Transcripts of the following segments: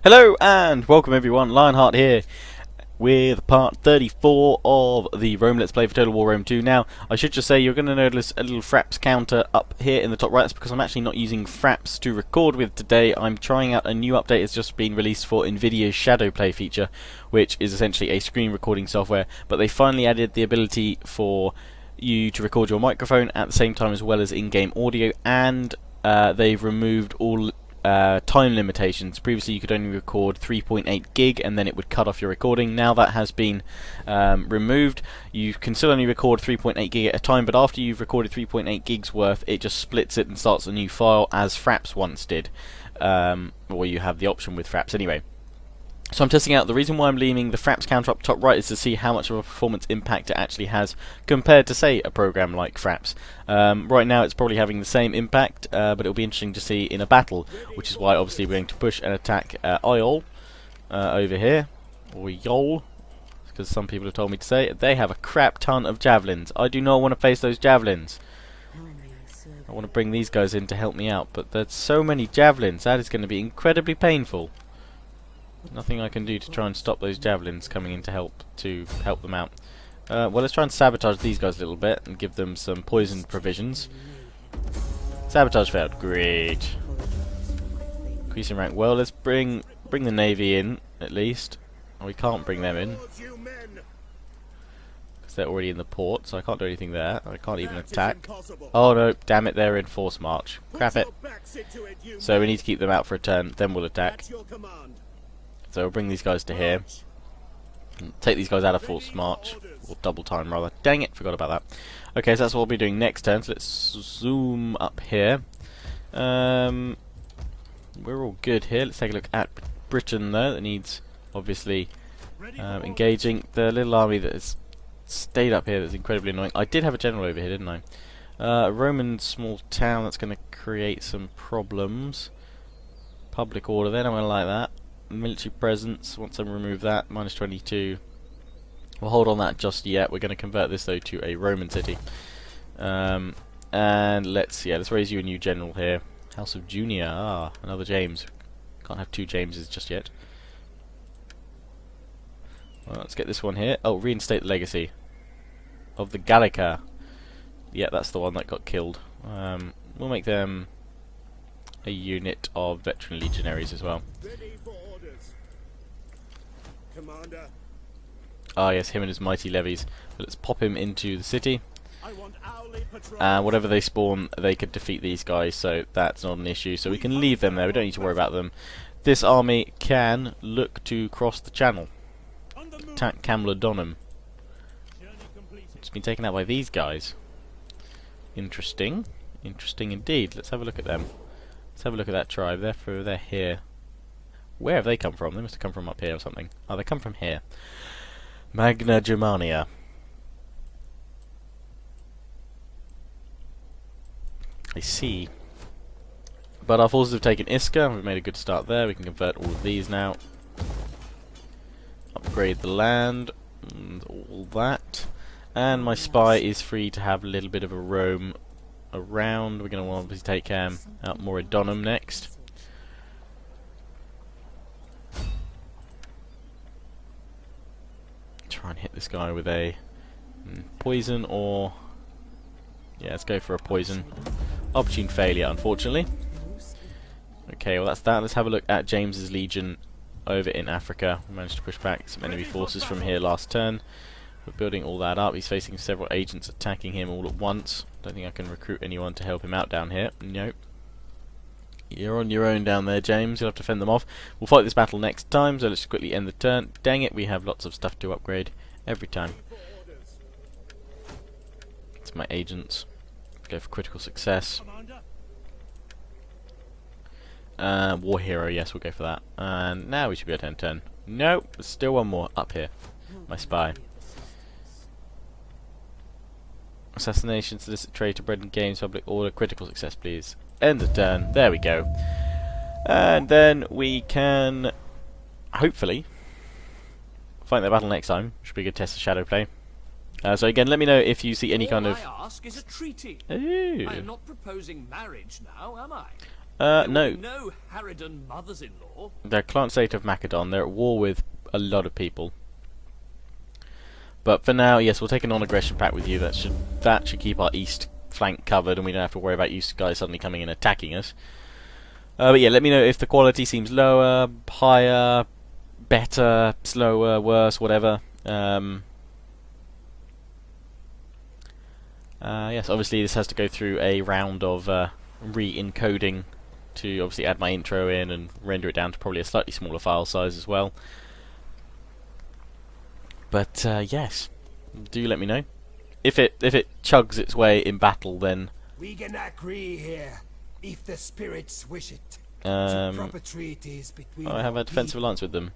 Hello and welcome everyone, Lionheart here with part 34 of the Rome Let's Play for Total War Rome 2. Now, I should just say you're going to notice a little fraps counter up here in the top right. That's because I'm actually not using fraps to record with today. I'm trying out a new update that's just been released for NVIDIA's Shadow Play feature, which is essentially a screen recording software, but they finally added the ability for you to record your microphone at the same time as well as in-game audio, and they've removed all time limitations. Previously you could only record 3.8 gig and then it would cut off your recording. Now that has been removed. You can still only record 3.8 gig at a time, but after you've recorded 3.8 gigs worth, it just splits it and starts a new file, as Fraps once did, or you have the option with Fraps anyway. So I'm testing out. The reason why I'm leaving the Fraps counter up top right is to see how much of a performance impact it actually has compared to, say, a program like Fraps. Right now it's probably having the same impact, but it'll be interesting to see in a battle, which is why obviously we're going to push and attack Iol over here, or Yol, because some people have told me to say it. They have a crap ton of javelins. I do not want to face those javelins. I want to bring these guys in to help me out, but there's so many javelins, that is going to be incredibly painful. Nothing I can do to try and stop those javelins coming in to help them out. Well, let's try and sabotage these guys a little bit and give them some poison provisions. Sabotage failed. Great. Increasing rank. Well, let's bring the navy in at least. Oh, we can't bring them in because they're already in the port, so I can't do anything there. I can't even attack. Oh no! Damn it! They're in force march. Crap it. So we need to keep them out for a turn. Then we'll attack. So we'll bring these guys to here. Take these guys out of force march. Or double time rather. Dang it, forgot about that. Okay, so that's what we'll be doing next turn. So let's zoom up here. We're all good here. Let's take a look at Britain though. That needs obviously engaging. The little army that has stayed up here that's incredibly annoying. I did have a general over here, didn't I? A Roman small town that's going to create some problems. Public order, then I'm going to like that. Military presence, once I remove that, minus 22. We'll hold on that just yet. We're going to convert this though to a Roman city. And let's raise you a new general here. House of Junior, another James. Can't have two Jameses just yet. Well, let's get this one here. Oh, reinstate the legacy of the Gallica. Yeah, that's the one that got killed. We'll make them a unit of veteran legionaries as well. Ah yes, him and his mighty levies. But let's pop him into the city. Whatever they spawn, they could defeat these guys, so that's not an issue. So we can leave them there, we don't need to worry about them. This army can look to cross the channel. Attack Camlodonum. It's been taken out by these guys. Interesting. Interesting indeed. Let's have a look at them. Let's have a look at that tribe. They're here. Where have they come from? They must have come from up here or something. Oh, they come from here. Magna Germania. I see. But our forces have taken Iska. We've made a good start there. We can convert all of these now. Upgrade the land and all that. And my spy is free to have a little bit of a roam around. We're going to want to take out Moridonum next. Try and hit this guy with a poison, or yeah, let's go for a poison. Opportune failure, unfortunately. Okay, well that's that. Let's have a look at James's legion over in Africa. We managed to push back some enemy forces from here last turn. We're building all that up. He's facing several agents attacking him all at once. Don't think I can recruit anyone to help him out down here. Nope. You're on your own down there, James. You'll have to fend them off. We'll fight this battle next time, so let's quickly end the turn. Dang it, we have lots of stuff to upgrade every time. It's my agents. Go for critical success. War hero, yes, we'll go for that. And now we should be able to end turn. Nope, there's still one more up here. My spy. Assassination, solicit traitor, bread and games, public order, critical success, please. End the turn. There we go. And then we can hopefully fight that battle next time. Should be a good test of shadow play. So again, let me know if you see any kind of... All I ask is a treaty. Ooh. I am not proposing marriage now, am I? No. No Harridan mothers-in-law. They're client state of Macedon. They're at war with a lot of people. But for now, yes, we'll take a non-aggression pact with you. That should keep our east flank covered, and we don't have to worry about you guys suddenly coming and attacking us. But yeah, let me know if the quality seems lower, higher, better, slower, worse, whatever. Yes, obviously this has to go through a round of re-encoding to obviously add my intro in and render it down to probably a slightly smaller file size as well. But yes, do let me know if it chugs its way in battle. Then we can agree here if the spirits wish it. I have a defensive alliance with them.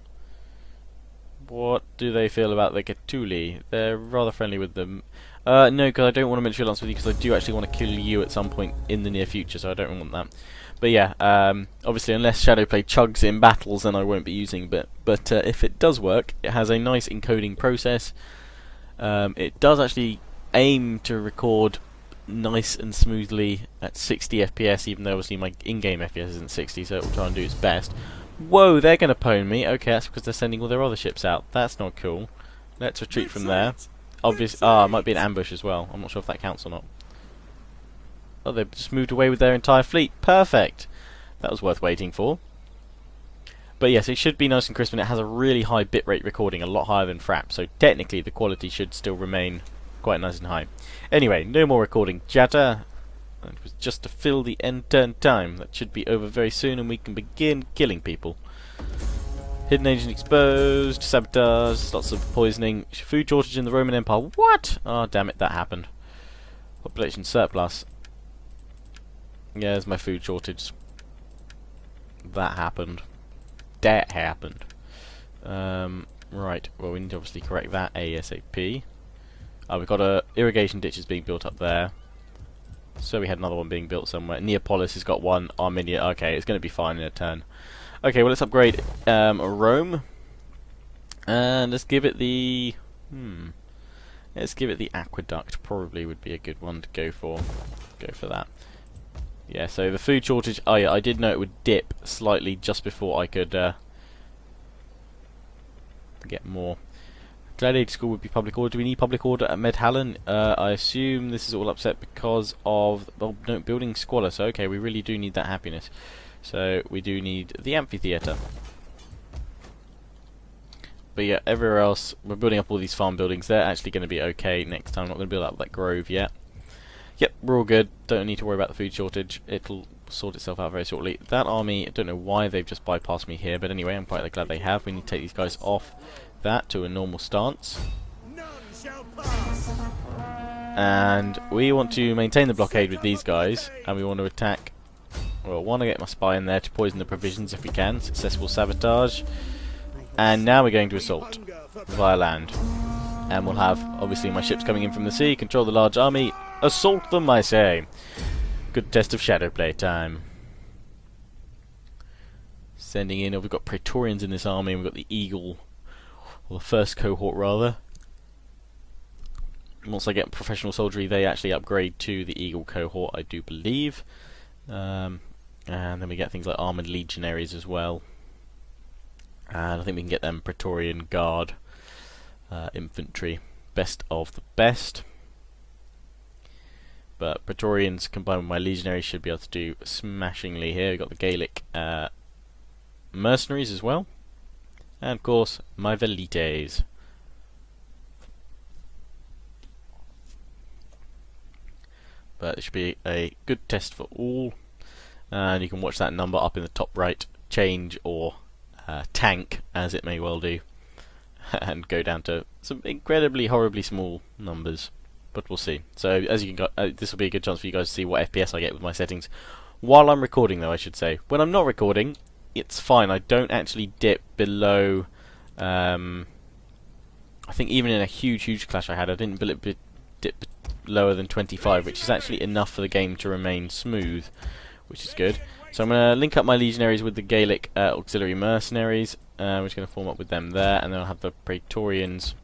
What do they feel about the Gatuli? They're rather friendly with them. No, because I don't want a military alliance with you, because I do actually want to kill you at some point in the near future, so I don't want that. But yeah, obviously unless Shadowplay chugs in battles, then I won't be using. But if it does work, it has a nice encoding process. It does actually aim to record nice and smoothly at 60 FPS, even though obviously my in-game FPS isn't 60, so it will try and do its best. Whoa, they're going to pwn me. Okay, that's because they're sending all their other ships out. That's not cool. Let's retreat from there. Obviously, it might be an ambush as well. I'm not sure if that counts or not. Oh, they've just moved away with their entire fleet. Perfect! That was worth waiting for. But yes, it should be nice and crisp, and it has a really high bitrate recording, a lot higher than Frap, so technically the quality should still remain quite nice and high. Anyway, no more recording chatter. It was just to fill the end turn time. That should be over very soon, and we can begin killing people. Hidden agent exposed, sabotage, lots of poisoning, food shortage in the Roman Empire. What? Oh, damn it, that happened. Population surplus. Yeah, there's my food shortage. That happened. That happened. Right, well, we need to obviously correct that ASAP. We've got a irrigation ditches being built up there. So we had another one being built somewhere. Neapolis has got one. Armenia. Okay, it's going to be fine in a turn. Okay, well, let's upgrade Rome. And let's give it the... Let's give it the aqueduct. Probably would be a good one to go for. Go for that. Yeah, so the food shortage... Oh yeah, I did know it would dip slightly just before I could get more. Gladiator School would be public order. Do we need public order at Medhallen? I assume this is all upset because of building squalor. So okay, we really do need that happiness. So we do need the amphitheatre. But yeah, everywhere else, we're building up all these farm buildings. They're actually going to be okay next time. Not going to build up that grove yet. Yep, we're all good. Don't need to worry about the food shortage. It'll sort itself out very shortly. That army, I don't know why they've just bypassed me here. But anyway, I'm quite glad they have. We need to take these guys off that to a normal stance. And we want to maintain the blockade with these guys. And we want to attack... Well, I want to get my spy in there to poison the provisions if we can. Successful sabotage. And now we're going to assault via land. And we'll have, obviously, my ships coming in from the sea. Control the large army. Assault them, I say. Good test of Shadowplay time. Sending in... Oh, we've got Praetorians in this army. And we've got the Eagle. Or the first cohort, rather. Once I get professional soldiery, they actually upgrade to the Eagle cohort, I do believe. And then we get things like armoured legionaries as well. And I think we can get them Praetorian Guard infantry. Best of the best. But Praetorians combined with my legionaries should be able to do smashingly here. We've got the Gaelic mercenaries as well. And of course, my Velites. But it should be a good test for all. And you can watch that number up in the top right change or tank, as it may well do, and go down to some incredibly, horribly small numbers. But we'll see. So as you can, this will be a good chance for you guys to see what FPS I get with my settings. While I'm recording, though, I should say. When I'm not recording, it's fine. I don't actually dip below... I think even in a huge clash I had, I didn't dip lower than 25, which is actually enough for the game to remain smooth, which is good. So I'm going to link up my legionaries with the Gaelic auxiliary mercenaries. We're just going to form up with them there, and then I'll have the Praetorians,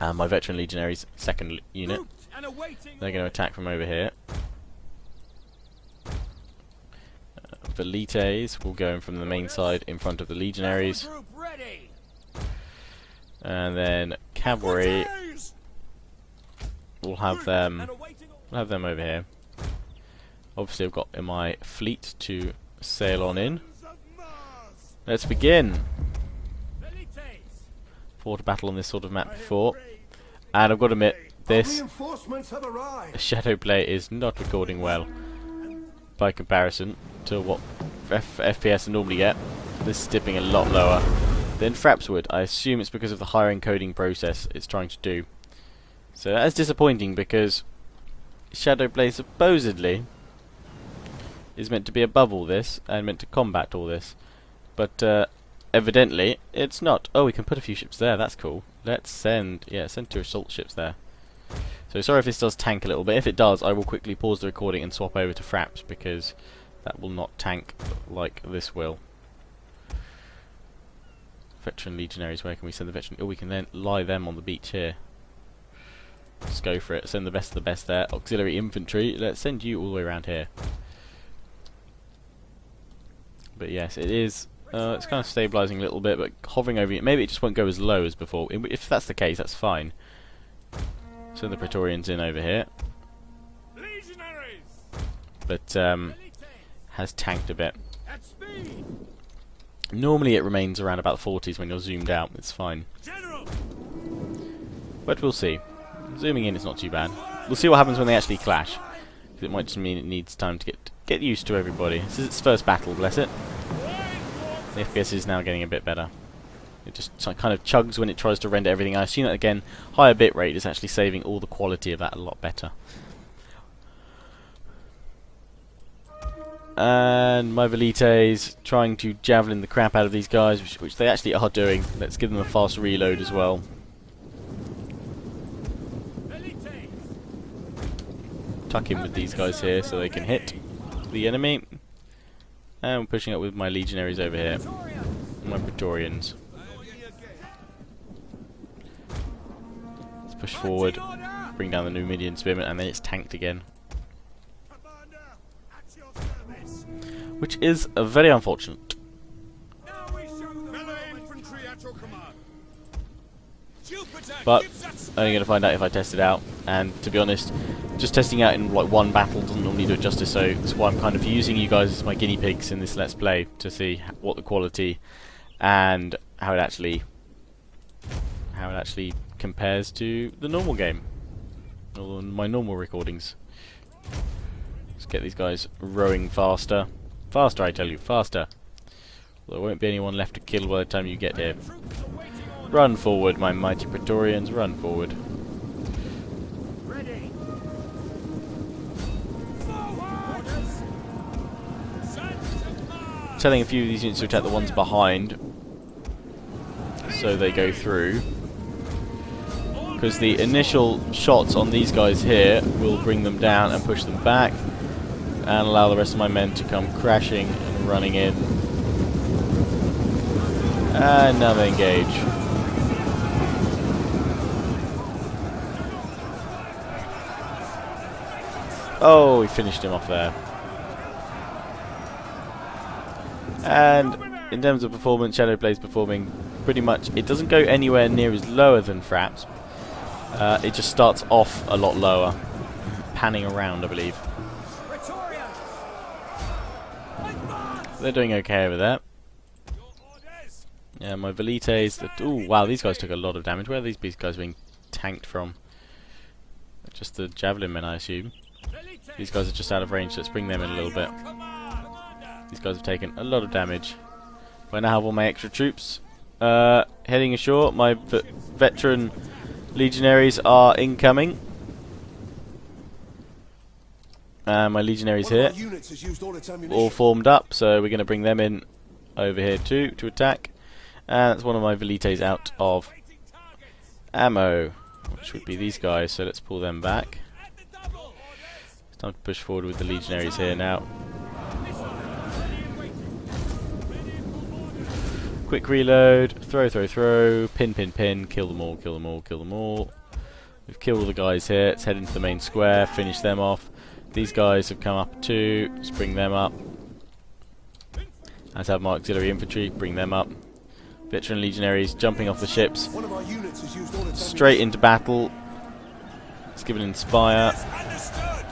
my veteran legionaries, second unit. They're going to attack from over here. velites will go in from the main side in front of the legionaries, Group ready. and then cavalry will have them. And awaiting We'll have them over here. Obviously, I've got in my fleet to sail on in. Let's begin. velites. Fought a battle on this sort of map before, and I've got to admit, this Reinforcements have arrived. shadow play is not recording well by comparison to what FPS I normally get. This is dipping a lot lower than Fraps would. I assume it's because of the higher encoding process it's trying to do. So that's disappointing, because shadow play supposedly is meant to be above all this and meant to combat all this, but evidently it's not. Oh, we can put a few ships there. That's cool. Let's send 2 assault ships there. So sorry if this does tank a little bit. If it does, I will quickly pause the recording and swap over to Fraps, because that will not tank like this will. Veteran legionaries, where can we send the veteran? Oh, we can then lie them on the beach here. Let's go for it. Send the best of the best there. Auxiliary infantry. Let's send you all the way around here. But yes, it is. It's kind of stabilising a little bit, but hovering over it. Maybe it just won't go as low as before. If that's the case, that's fine. Send the Praetorians in over here. Legionaries. But has tanked a bit. At speed. Normally it remains around about the 40s when you're zoomed out. It's fine. General. But we'll see. Zooming in is not too bad. We'll see what happens when they actually clash. 'Cause it might just mean it needs time to get used to everybody. This is its first battle, bless it. The FPS is now getting a bit better. It just kind of chugs when it tries to render everything. I assume that, again, higher bitrate is actually saving all the quality of that a lot better. And my velites trying to javelin the crap out of these guys, which they actually are doing. Let's give them a fast reload as well. velites. Tuck in with these guys here so they can hit the enemy. And we're pushing up with my legionaries over here. And my Praetorians. Let's push forward, bring down the Numidian spearmen, and then it's tanked again. Commander, at your service. Which is very unfortunate. Now we show them Melee infantry at your command. Jupiter But gives us only going to find out if I test it out. And to be honest, just testing out in like one battle doesn't normally do it justice, so that's why I'm kind of using you guys as my guinea pigs in this Let's Play to see what the quality and how it actually compares to the normal game, or my normal recordings. Let's get these guys rowing faster. Faster, I tell you, faster. There won't be anyone left to kill by the time you get here. troops awaiting orders. Run forward, my mighty Praetorians, run forward. Ready. Forward. Sons of Mars. Telling a few of these units to attack the ones behind, so they go through. Because the initial shots on these guys here will bring them down and push them back, and allow the rest of my men to come crashing and running in. And now they engage. Oh, we finished him off there. And in terms of performance, Shadowplay's performing pretty much. It doesn't go anywhere near as lower than Fraps. It just starts off a lot lower, panning around, I believe. Pretoria. They're doing okay over there. Your orders. Yeah, my velites. Ooh, wow, these guys took a lot of damage. Where are these guys being tanked from? Just the javelin men, I assume. Velites. These guys are just out of range. Let's bring them in a little bit. Commander. These guys have taken a lot of damage. I now have all my extra troops heading ashore. My veteran legionaries are incoming. My legionaries One here, of our units has used all its ammunition. all formed up, so we're going to bring them in over here too to attack. And that's one of my velites out of Waiting targets. ammo, which would be these guys, so let's pull them back. At the double. Orders. It's time to push forward with the legionaries here now. Missile. Ready and waiting. Ready for orders. Quick reload, throw, pin, kill them all, kill them all, kill them all. We've killed all the guys here. Let's head into the main square, finish them off. These guys have come up too, let's bring them up. As have my auxiliary infantry, bring them up. Veteran legionaries jumping off the ships. One of our units has used all its Straight into battle. Let's give an inspire. Understood.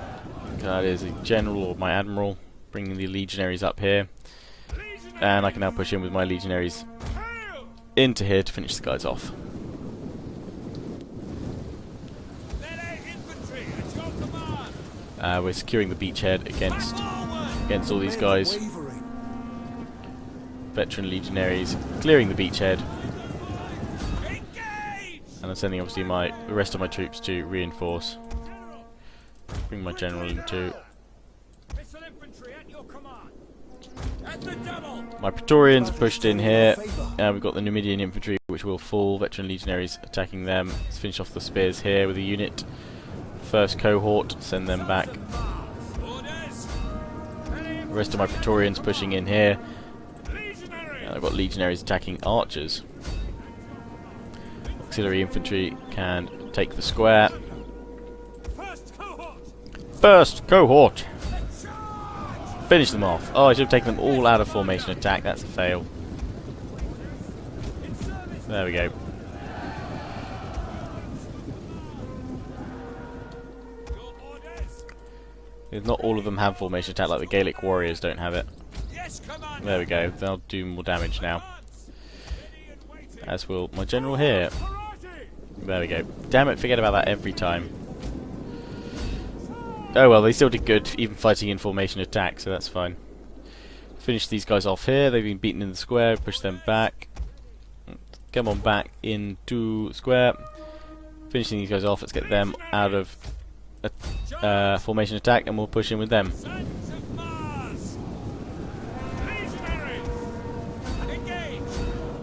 That is a general or my admiral, bringing the legionaries up here. And I can now push in with my legionaries into here to finish the guys off. Melee infantry at your command. We're securing the beachhead against all these guys. wavering. Veteran legionaries clearing the beachhead, Engage! and I'm sending obviously the rest of my troops to reinforce. Bring my general in too. Missile infantry at your command. At the double. My Praetorians are pushed in here. We've got the Numidian infantry, which will fall. Veteran legionaries attacking them. Let's finish off the spears here with a unit. First cohort, send them back. Orders. The rest of my Praetorians pushing in here. Legionary. I've got legionaries attacking archers. Auxiliary infantry can take the square. First cohort. First cohort! Finish them off. Oh, I should have taken them all out of formation attack. That's a fail. There we go. Your orders. If not all of them have formation attack, like the Gaelic warriors don't have it. Yes, commander. There we go. They'll do more damage now. Ready and waiting. As will my general here. Karate. There we go. Damn it, forget about that every time. Oh well, they still did good, even fighting in formation attack, so that's fine. Finish these guys off here. They've been beaten in the square. Push them back. Come on back into square. Finishing these guys off. Let's get them out of formation attack, and we'll push in with them. Sons of Mars. Legionary. Engage.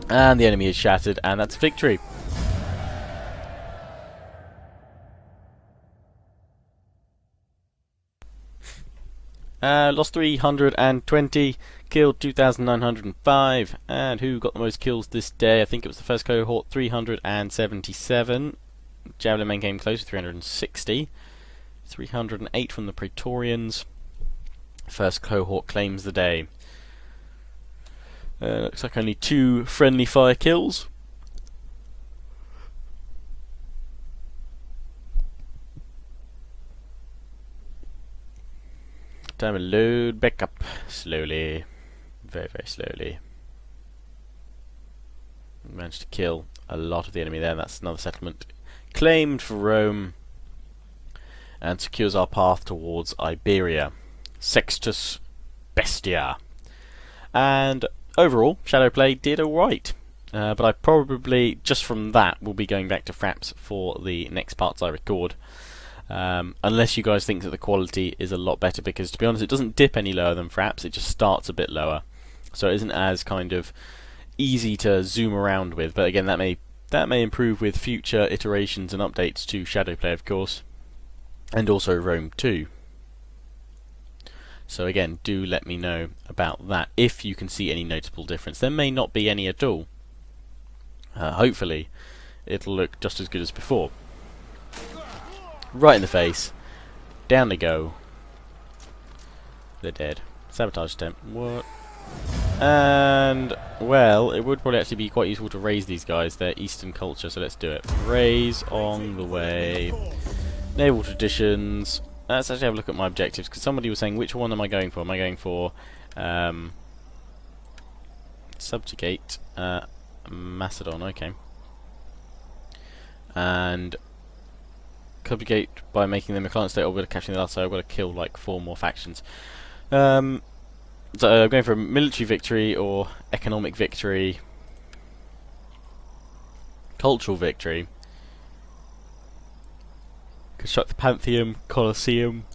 And the enemy is shattered, and that's victory. Lost 320, killed 2,905, and who got the most kills this day? I think it was the first cohort, 377. Javelin men came close with 360. 308 from the Praetorians. First cohort claims the day. Looks like only 2 friendly fire kills. Time to load back up slowly, very slowly. Managed to kill a lot of the enemy there. That's another settlement claimed for Rome, and secures our path towards Iberia. Sextus Bestia. And overall, Shadowplay did alright. But I probably, just from that, will be going back to Fraps for the next parts I record. Unless you guys think that the quality is a lot better, because to be honest it doesn't dip any lower than Fraps, it just starts a bit lower, so it isn't as kind of easy to zoom around with. But again, that may improve with future iterations and updates to Shadowplay, of course, and also Rome 2. So again, do let me know about that if you can see any noticeable difference. There may not be any at all. Hopefully it'll look just as good as before. Right in the face. Down they go. They're dead. Sabotage attempt. What? And, well, it would probably actually be quite useful to raise these guys. They're Eastern culture, so let's do it. Raise on the way. Naval traditions. Let's actually have a look at my objectives, because somebody was saying, which one am I going for? Am I going for subjugate Macedon? Okay. And subjugate by making them a client state, or we're capturing the last, so I've got to kill like 4 more factions. So I'm going for a military victory or economic victory, cultural victory. Construct the Pantheon, Colosseum.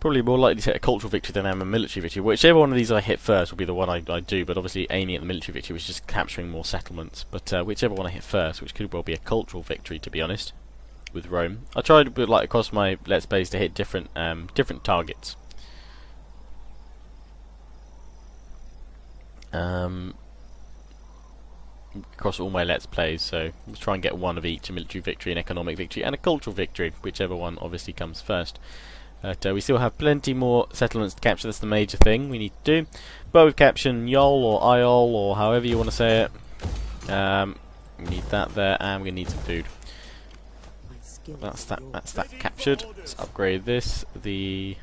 Probably more likely to hit a cultural victory than I am a military victory. Whichever one of these I hit first will be the one I do, but obviously aiming at the military victory was just capturing more settlements. But whichever one I hit first, which could well be a cultural victory, to be honest, with Rome. I tried, like across my Let's Plays, to hit different targets. Across all my Let's Plays, so let's try and get one of each: a military victory, an economic victory, and a cultural victory, whichever one obviously comes first. But we still have plenty more settlements to capture. That's the major thing we need to do. But we've captured Yol or Iol or however you want to say it. We need that there, and we're going to need some food. That's that captured. Let's upgrade this. The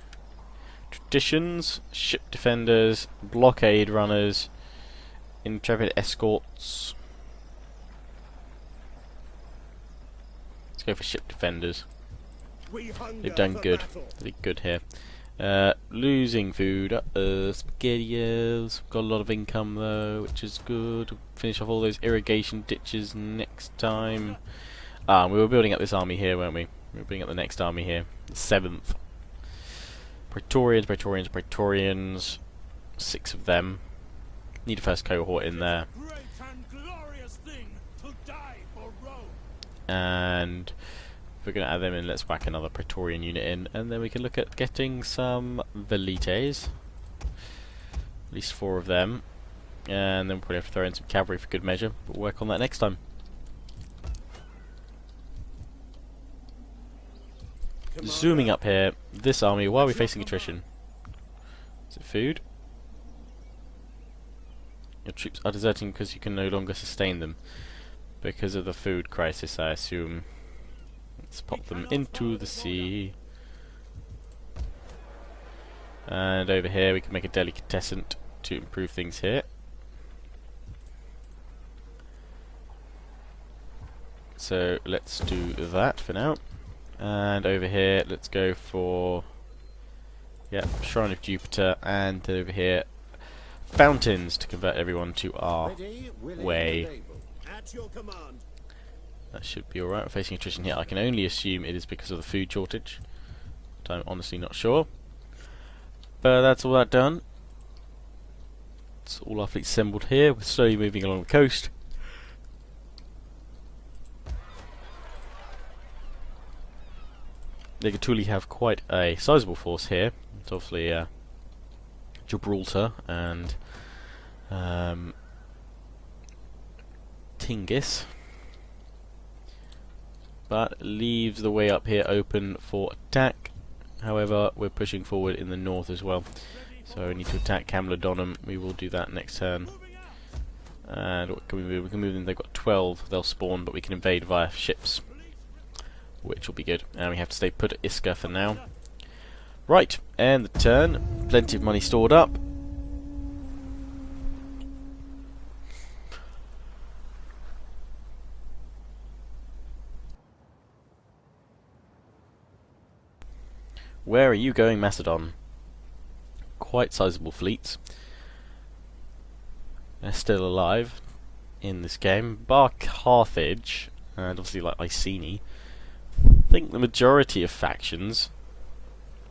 traditions, ship defenders, blockade runners, intrepid escorts. Let's go for ship defenders. They've done good. They did good here. Losing food. SpaghettiOs. Got a lot of income though, which is good. Finish off all those irrigation ditches next time. We were building up this army here, weren't we? We were building up the next army here. The 7th. Praetorians. 6 of them. Need a first cohort in there. Great and glorious thing to die for Rome. And if we're going to add them in, let's whack another Praetorian unit in, and then we can look at getting some Velites. At least 4 of them. And then we'll probably have to throw in some cavalry for good measure. We'll work on that next time. Zooming up here, this army, why are we facing attrition? Is it food? Your troops are deserting because you can no longer sustain them. Because of the food crisis, I assume. Let's pop them into the sea. And over here we can make a delicatessen to improve things here. So let's do that for now. And over here, let's go for Shrine of Jupiter, and over here, fountains to convert everyone to our way. At your command. That should be alright. We're facing attrition here. I can only assume it is because of the food shortage, but I'm honestly not sure. But that's all that done. It's all our fleet assembled here. We're slowly moving along the coast. The Gaetuli have quite a sizable force here. It's obviously Gibraltar and Tingis, but leaves the way up here open for attack. However, we're pushing forward in the north as well, so we need to attack Camulodunum. We will do that next turn. And what can we move? We can move them. They've got 12. They'll spawn, but we can invade via ships, which will be good. And we have to stay put at Iska for now. Right, and the turn. Plenty of money stored up. Where are you going, Macedon? Quite sizable fleets. They're still alive in this game. Bar Carthage, and obviously like Iceni. I think the majority of factions,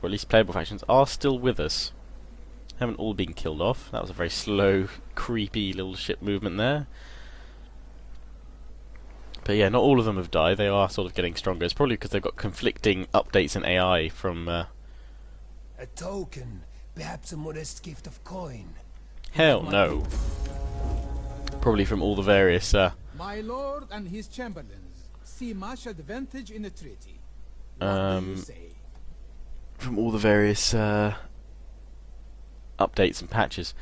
or at least playable factions, are still with us. Haven't all been killed off. That was a very slow, creepy little ship movement there. But yeah, not all of them have died. They are sort of getting stronger. It's probably because they've got conflicting updates in AI from... A token, perhaps a modest gift of coin. Hell no. Probably from all the various... My lord and his chamberlains see much advantage in a treaty. What do you say? from all the various updates and patches.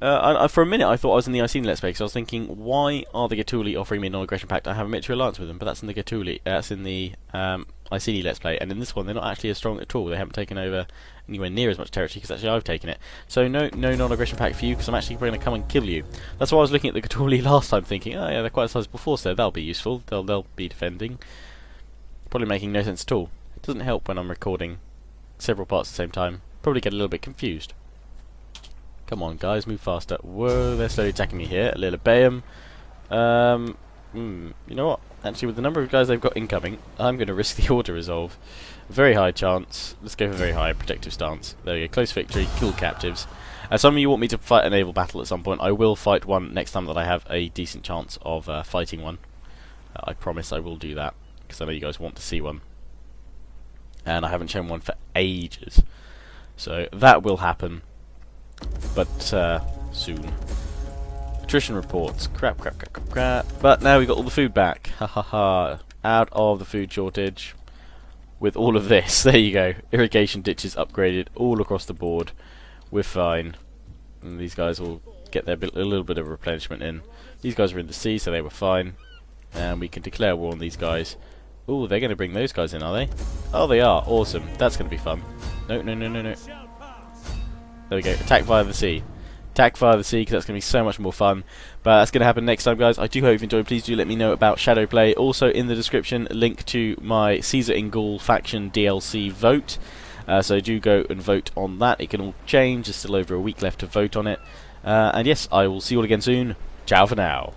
For a minute I thought I was in the Iceni Let's Play, because I was thinking, why are the Gaetuli offering me a non-aggression pact? I have a military alliance with them, but that's in the Gaetuli, that's in the Iceni Let's Play, and in this one they're not actually as strong at all. They haven't taken over anywhere near as much territory, because actually I've taken it. So no non-aggression pact for you, because I'm actually going to come and kill you. That's why I was looking at the Gaetuli last time, thinking, oh yeah, they're quite a sizable force there, that'll be useful, they'll be defending. Probably making no sense at all. It doesn't help when I'm recording several parts at the same time. Probably get a little bit confused. Come on, guys, move faster. Whoa, they're slowly attacking me here. A little Bayam. You know what? Actually, with the number of guys they've got incoming, I'm going to risk the auto resolve. Very high chance. Let's go for very high protective stance. There we go. Close victory. Kill captives. Some of you want me to fight a naval battle at some point. I will fight one next time that I have a decent chance of fighting one. I promise I will do that, because I know you guys want to see one. And I haven't shown one for ages. So that will happen. But soon. Attrition reports. Crap. But now we've got all the food back. Ha ha ha. Out of the food shortage. with all of this. There you go. Irrigation ditches upgraded all across the board. We're fine. And these guys will get their a little bit of replenishment in. These guys are in the sea, so they were fine. And we can declare war on these guys. Ooh, they're going to bring those guys in, are they? Oh, they are. Awesome. That's going to be fun. No, no, no, no, no. There we go. Attack via the sea. Attack via the sea, because that's going to be so much more fun. But that's going to happen next time, guys. I do hope you've enjoyed. Please do let me know about Shadowplay. Also, in the description, link to my Caesar in Gaul faction DLC vote. So do go and vote on that. It can all change. There's still over a week left to vote on it. And yes, I will see you all again soon. Ciao for now.